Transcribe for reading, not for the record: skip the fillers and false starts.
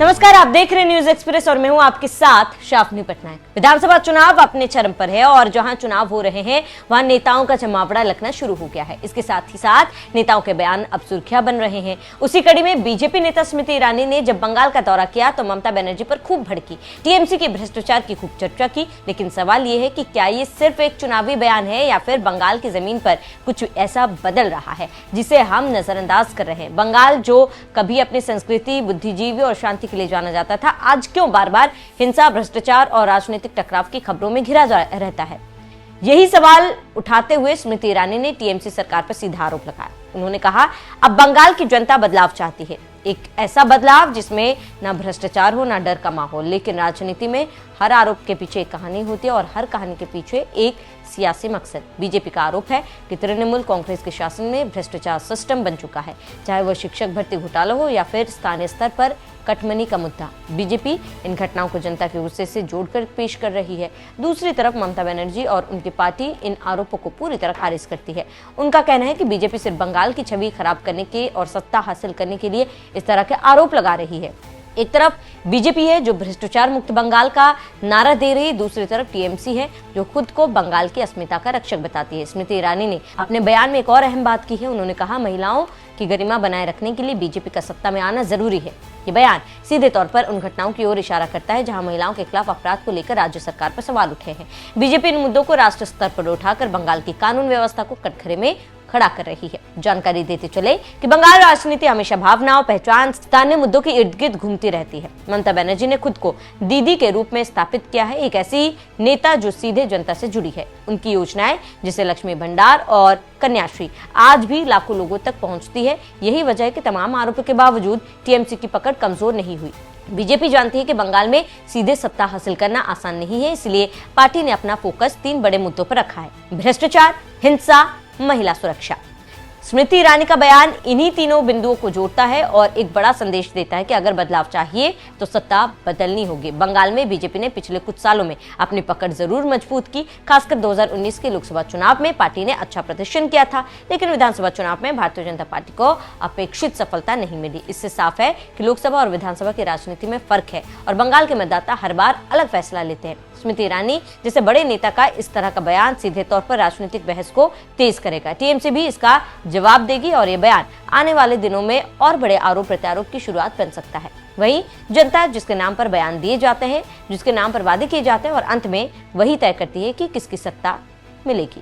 नमस्कार, आप देख रहे हैं न्यूज एक्सप्रेस और मैं हूं आपके साथ शाफनी पटनायक। विधानसभा चुनाव अपने चरम पर है और जहां चुनाव हो रहे हैं वहां नेताओं का जमावड़ा लगना शुरू हो गया है। इसके साथ ही साथ नेताओं के बयान अब सुर्खियां बन रहे हैं। उसी कड़ी में बीजेपी नेता स्मृति ईरानी ने जब बंगाल का दौरा किया तो ममता बनर्जी पर खूब भड़की, टीएमसी के भ्रष्टाचार की खूब चर्चा की। लेकिन सवाल ये है कि क्या ये सिर्फ एक चुनावी बयान है या फिर बंगाल की जमीन पर कुछ ऐसा बदल रहा है जिसे हम नजरअंदाज कर रहे हैं। बंगाल जो कभी अपनी संस्कृति, बुद्धिजीवी और शांति के लिए जाना जाता था, आज क्यों बार बार हिंसा, भ्रष्टाचार और राजनीतिक टकराव की खबरों में घिरा रहता है? यही सवाल उठाते हुए स्मृति ईरानी ने टीएमसी सरकार पर सीधा आरोप लगाया। उन्होंने कहा, अब बंगाल की जनता बदलाव चाहती है, एक ऐसा बदलाव जिसमें ना भ्रष्टाचार हो ना डर का माहौल। लेकिन राजनीति में हर आरोप के पीछे एक कहानी होती है और हर कहानी के पीछे एक सियासी मकसद। बीजेपी का आरोप है कि तृणमूल कांग्रेस के शासन में भ्रष्टाचार सिस्टम बन चुका है, चाहे वह शिक्षक भर्ती घोटाला हो या फिर स्थानीय स्तर पर कटमनी का मुद्दा। बीजेपी इन घटनाओं को जनता के गुस्से से जोड़कर पेश कर रही है। दूसरी तरफ ममता बनर्जी और उनकी पार्टी इन आरोपों को पूरी तरह खारिज करती है। उनका कहना है कि बीजेपी सिर्फ बंगाल की छवि खराब करने के और सत्ता हासिल करने के लिए इस तरह के आरोप लगा रही है। एक तरफ बीजेपी है जो भ्रष्टाचार मुक्त बंगाल का नारा दे रही, दूसरी तरफ टीएमसी है जो खुद को बंगाल की अस्मिता का रक्षक बताती है। स्मृति ईरानी ने अपने बयान में एक और अहम बात की है। उन्होंने कहा, महिलाओं की गरिमा बनाए रखने के लिए बीजेपी का सत्ता में आना जरूरी है। ये बयान सीधे तौर पर उन घटनाओं की ओर इशारा करता है जहां महिलाओं के खिलाफ अपराध को लेकर राज्य सरकार पर सवाल उठे हैं। बीजेपी इन मुद्दों को राष्ट्र स्तर पर उठाकर बंगाल की कानून व्यवस्था को कटघरे में खड़ा कर रही है। जानकारी देते चले कि बंगाल राजनीति हमेशा भावनाओं, पहचान, स्थानीय मुद्दों के इर्द गिर्द घूमती रहती है। ममता बनर्जी ने खुद को दीदी के रूप में स्थापित किया है, एक ऐसी नेता जो सीधे जनता से जुड़ी है। उनकी योजनाएं जैसे लक्ष्मी भंडार और कन्याश्री आज भी लाखों लोगों तक पहुंचती है। यही वजह है कि तमाम आरोपों के बावजूद टीएमसी की पकड़ कमजोर नहीं हुई। बीजेपी जानती है कि बंगाल में सीधे सत्ता हासिल करना आसान नहीं है, इसलिए पार्टी ने अपना फोकस 3 बड़े मुद्दों पर रखा है: भ्रष्टाचार, हिंसा, महिला सुरक्षा। स्मृति ईरानी का बयान इन्हीं तीनों बिंदुओं को जोड़ता है और एक बड़ा संदेश देता है कि अगर बदलाव चाहिए तो सत्ता बदलनी होगी। बंगाल में बीजेपी ने पिछले कुछ सालों में अपनी पकड़ जरूर मजबूत की। खासकर 2019 के लोकसभा चुनाव में पार्टी ने अच्छा प्रदर्शन किया था, लेकिन विधानसभा चुनाव में भारतीय जनता पार्टी को अपेक्षित सफलता नहीं मिली। इससे साफ है कि लोकसभा और विधानसभा की राजनीति में फर्क है और बंगाल के मतदाता हर बार अलग फैसला लेते हैं। स्मृति ईरानी जैसे बड़े नेता का इस तरह का बयान सीधे तौर पर राजनीतिक बहस को तेज करेगा। टीएमसी भी इसका जवाब देगी और ये बयान आने वाले दिनों में और बड़े आरोप प्रत्यारोप की शुरुआत बन सकता है। वहीं जनता जिसके नाम पर बयान दिए जाते हैं, जिसके नाम पर वादे किए जाते हैं और अंत में वही तय करती है कि किसकी सत्ता मिलेगी।